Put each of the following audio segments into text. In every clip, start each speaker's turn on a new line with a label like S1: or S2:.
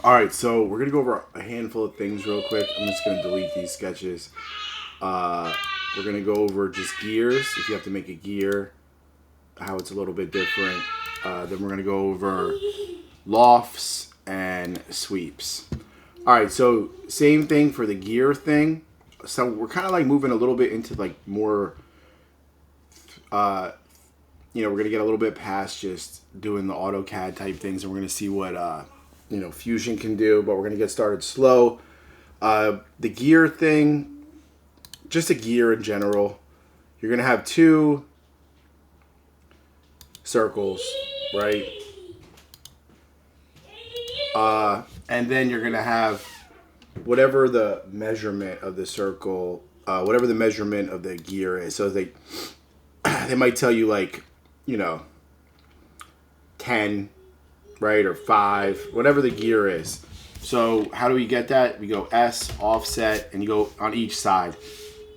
S1: All right, so we're gonna go over a handful of things real quick. I'm just gonna delete these sketches. Uh, we're gonna go over just gears. If you have to make a gear, how it's a little bit different. Then we're gonna go over lofts and sweeps. All right, so same thing for the gear thing. So we're kind of like moving a little bit into like more. Uh, we're gonna get a little bit past just doing the AutoCAD type things, and we're gonna see what Fusion can do. But we're gonna get started slow. The gear thing, just a gear in general. You're gonna have two circles, right? And then you're gonna have whatever the measurement of the circle, whatever the measurement of the gear is. So they might tell you like, you know, 10, right, or 5, whatever the gear is. So how do we get that? We go S offset, and you go on each side.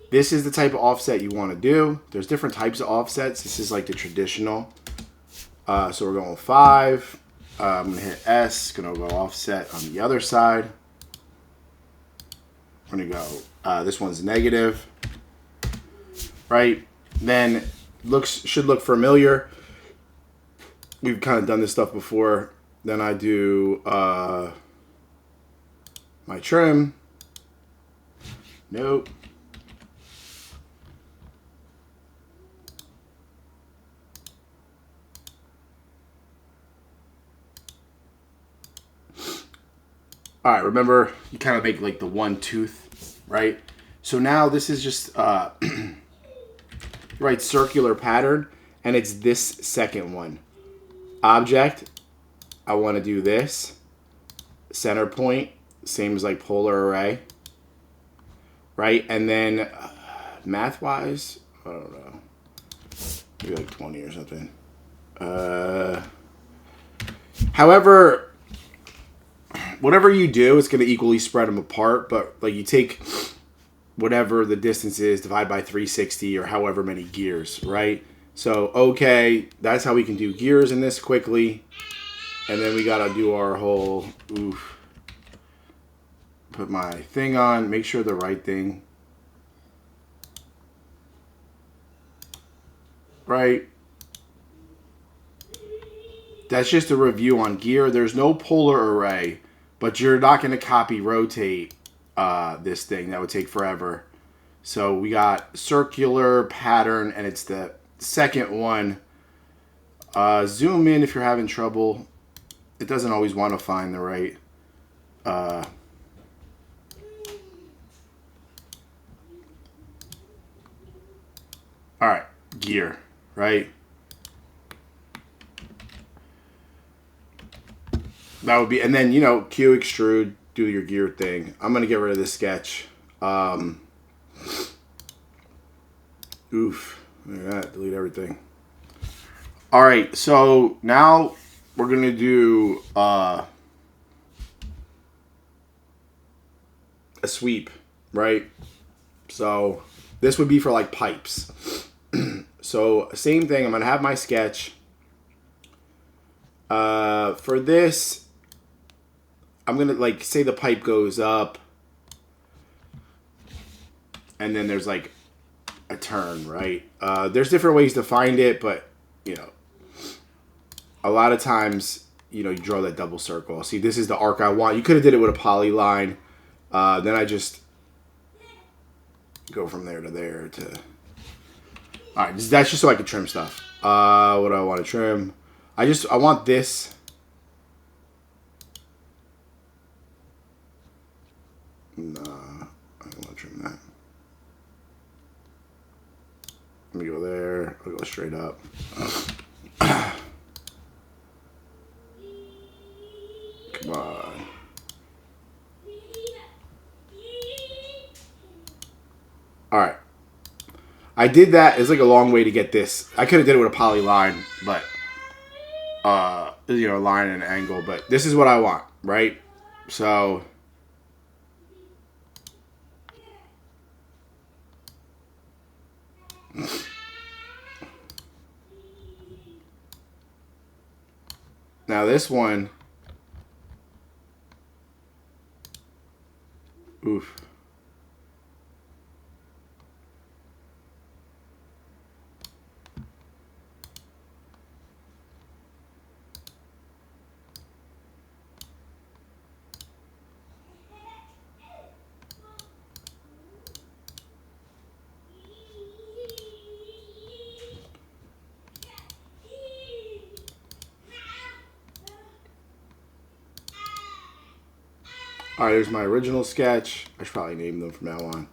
S1: This is the type of offset you want to do. There's different types of offsets. This is like the traditional. So we're going 5. I'm going to hit S. Going to go offset on the other side. We're going to go, this one's negative. Right? Then should look familiar. We've kind of done this stuff before. Then I do my trim. Nope. All right, remember you kind of make like the one tooth, right? So now this is just right circular pattern, and it's this second one. Object, I want to do this. Center point, same as like polar array, right? And then math-wise, I don't know, maybe like 20 or something. However, whatever you do, it's going to equally spread them apart. But like you take whatever the distance is, divide by 360 or however many gears, right? So, okay, that's how we can do gears in this quickly. And then we got to do our whole, put my thing on, make sure the right thing, right? That's just a review on gear. There's no polar array, but you're not going to copy rotate this thing. That would take forever. So we got circular pattern, and it's the second one. Zoom in if you're having trouble. It doesn't always want to find the right. All right, gear, right? That would be, and then Q extrude, do your gear thing. I'm gonna get rid of this sketch. Oof, look at that, delete everything. All right, so now we're gonna do a sweep, right? So this would be for like pipes. So same thing. I'm gonna have my sketch. For this, I'm gonna like say the pipe goes up, and then there's like a turn, right? There's different ways to find it, but a lot of times you draw that double circle. See, this is the arc I want. You could have did it with a polyline. Then I just go from there to there to. All right, that's just so I can trim stuff. What do I want to trim? I want this. Nah, I don't want to trim that. Let me go there. I'll go straight up. Come on. All right. I did that. It's like a long way to get this. I could have did it with a poly line, but line and angle. But this is what I want, right? So now this one, Oof. All right, there's my original sketch. I should probably name them from now on.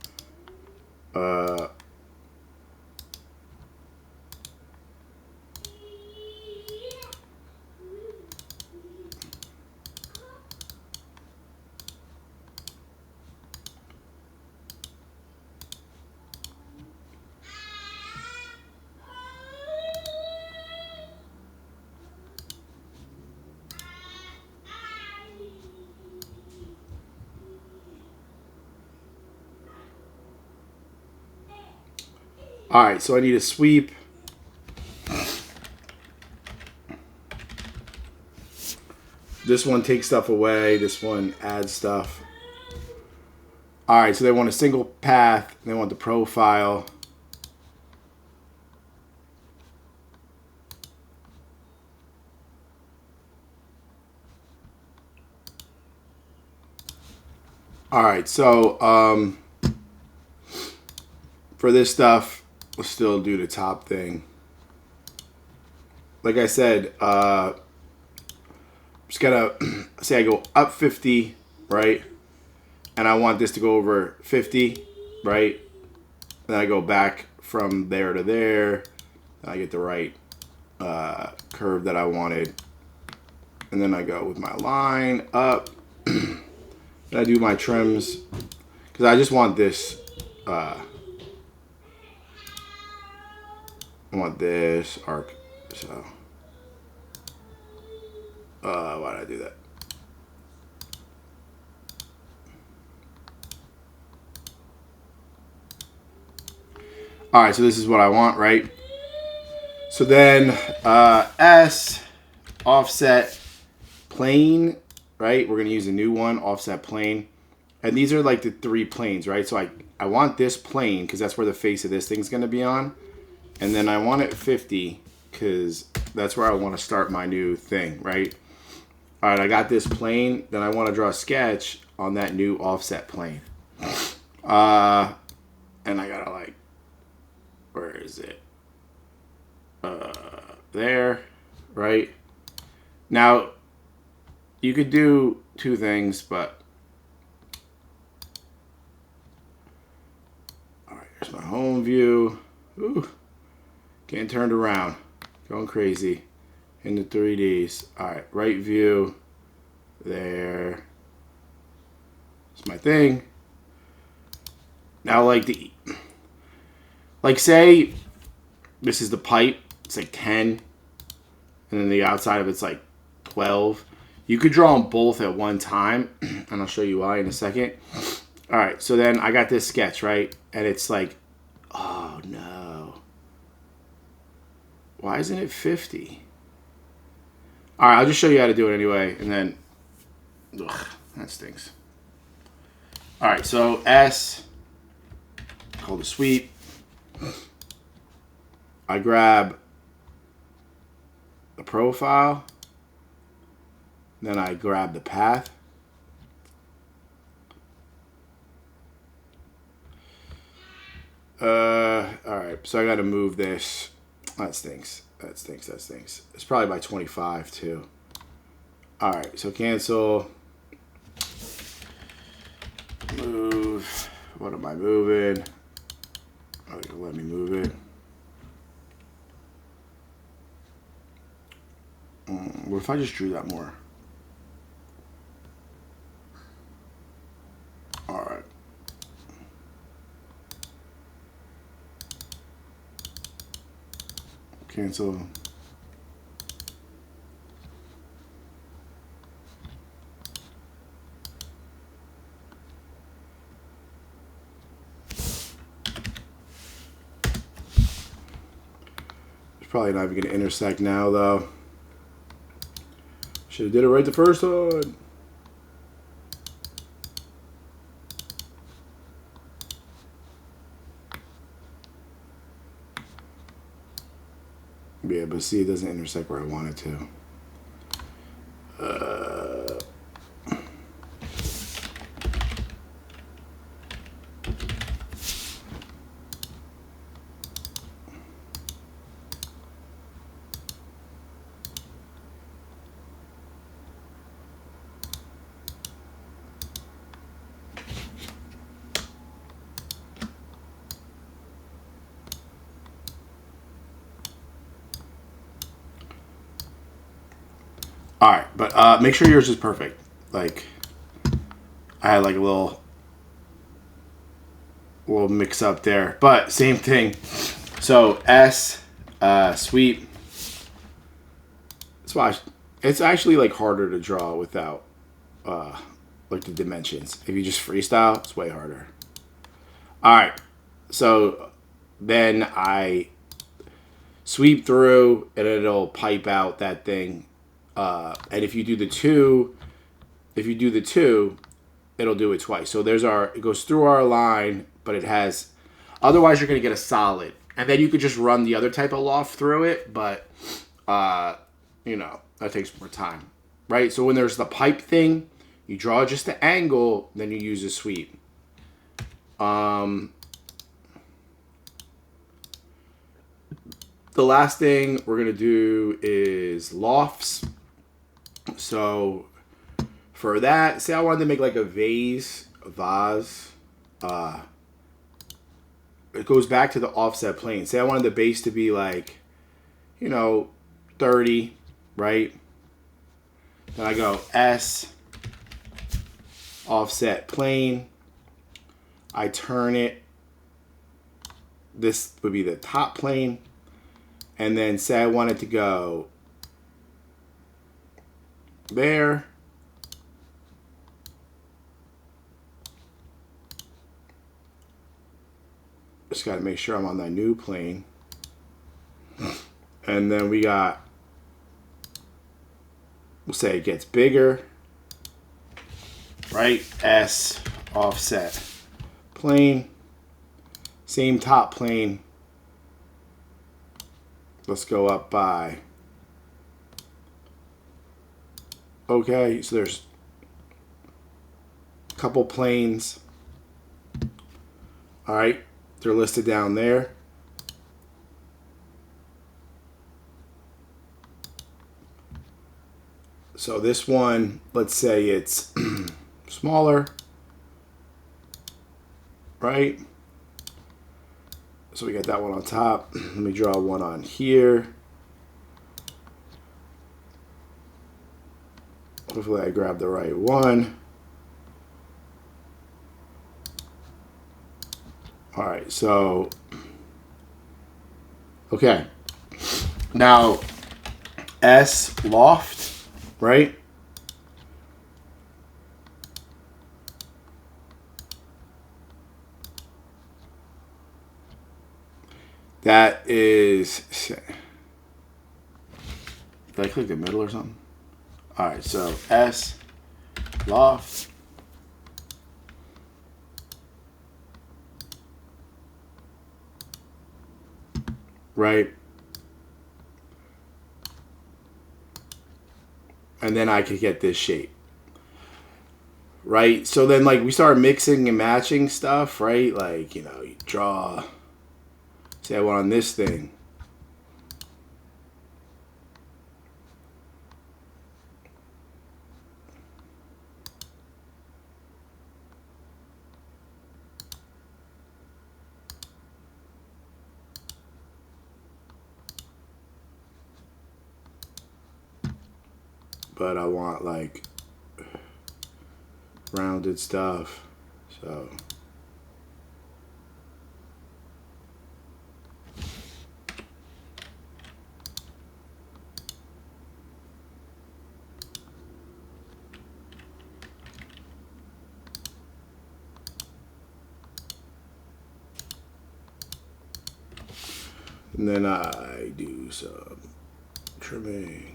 S1: All right, so I need a sweep. This one takes stuff away. This one adds stuff. All right, so they want a single path. They want the profile. All right, so for this stuff, we'll still do the top thing. Like I said, just gotta say I go up 50, right? And I want this to go over 50, right? Then I go back from there to there. I get the right curve that I wanted. And then I go with my line up. Then I do my trims. Because I just want this. I want this arc. So. Why did I do that? All right, so this is what I want, right? So then S, offset plane, right? We're going to use a new one, offset plane. And these are like the 3 planes, right? So I want this plane because that's where the face of this thing's going to be on. And then I want it 50 because that's where I want to start my new thing, right? All right, I got this plane. Then I want to draw a sketch on that new offset plane. And I got to like, where is it? There, right? Now, you could do 2 things, but all right, here's my home view. Ooh, getting turned around, going crazy in the 3Ds. All right, right view, there. It's my thing. Now, like say this is the pipe, it's like 10, and then the outside of it's like 12. You could draw them both at one time, and I'll show you why in a second. All right, so then I got this sketch, right? And it's like, oh no. Why isn't it 50? All right, I'll just show you how to do it anyway, and then, ugh, that stinks. All right, so S, called a sweep. I grab the profile, then I grab the path. All right, so I got to move this. That stinks. That stinks. That stinks. It's probably by 25 too. All right, so cancel. Move. What am I moving? Oh, you let me move it. What if I just drew that more? All right. Cancel. It's probably not even going to intersect now, though. Should have did it right the first time. Yeah, but see, it doesn't intersect where I want it to. All right, but make sure yours is perfect. Like, I had like a little mix up there, but same thing. So S, sweep. That's why it's actually like harder to draw without like the dimensions. If you just freestyle, it's way harder. All right, so then I sweep through and it'll pipe out that thing. And if you do the two, it'll do it twice. So it goes through our line, but it has, otherwise you're going to get a solid. And then you could just run the other type of loft through it, but, that takes more time, right? So when there's the pipe thing, you draw just the angle, then you use a sweep. The last thing we're going to do is lofts. So for that, say I wanted to make like a vase. It goes back to the offset plane. Say I wanted the base to be like, 30, right? Then I go S, offset plane. I turn it. This would be the top plane. And then say I wanted to go there. Just got to make sure I'm on that new plane. And then we got, we'll say it gets bigger, right? S, offset plane, same top plane. Let's go up by, okay, so there's a couple planes. All right, they're listed down there. So this one, let's say it's smaller, right? So we got that one on top. Let me draw one on here. Hopefully I grabbed the right one. All right, so, okay. Now, S, loft, right? That is, did I click the middle or something? All right, so S, loft. Right? And then I could get this shape. Right? So then, like, we start mixing and matching stuff, right? Like, you draw, say I want on this thing. But I want, like, rounded stuff. So and then I do some trimming.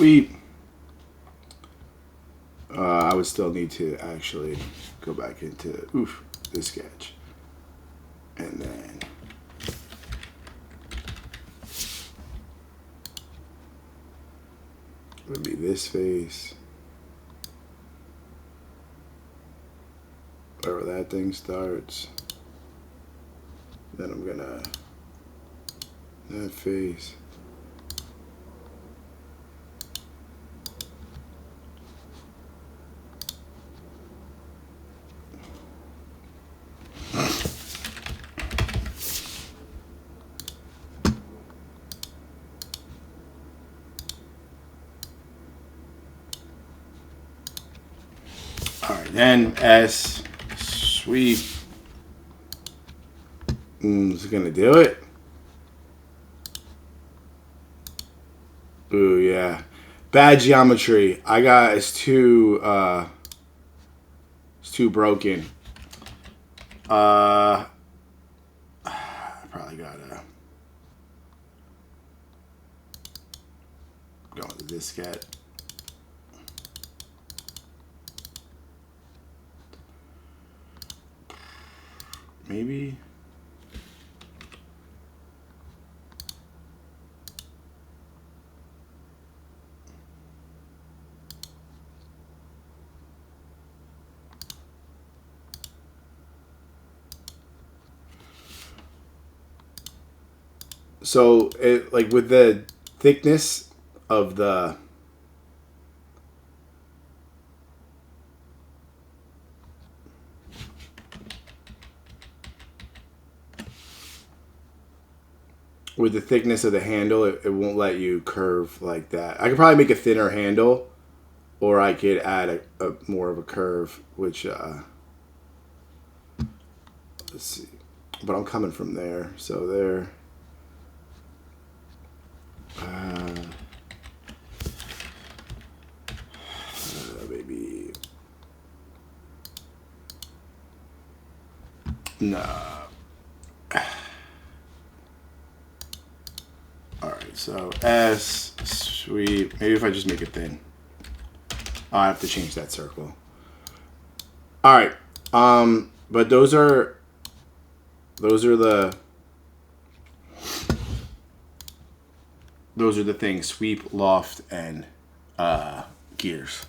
S1: sweep. I would still need to actually go back into this sketch. And then it would be this face. Wherever that thing starts. Then I'm gonna that face. Alright, then S sweep. Is it gonna do it? Ooh, yeah. Bad geometry. I got it's too broken. I probably gotta go with the diskette. Maybe. So it like with the thickness of the handle, it won't let you curve like that. I could probably make a thinner handle, or I could add a more of a curve, which let's see. But I'm coming from there, so there. Maybe nah. Alright, so S sweep. Maybe if I just make it thin. Oh, I have to change that circle. Alright. But those are the things: sweep, loft, and gears.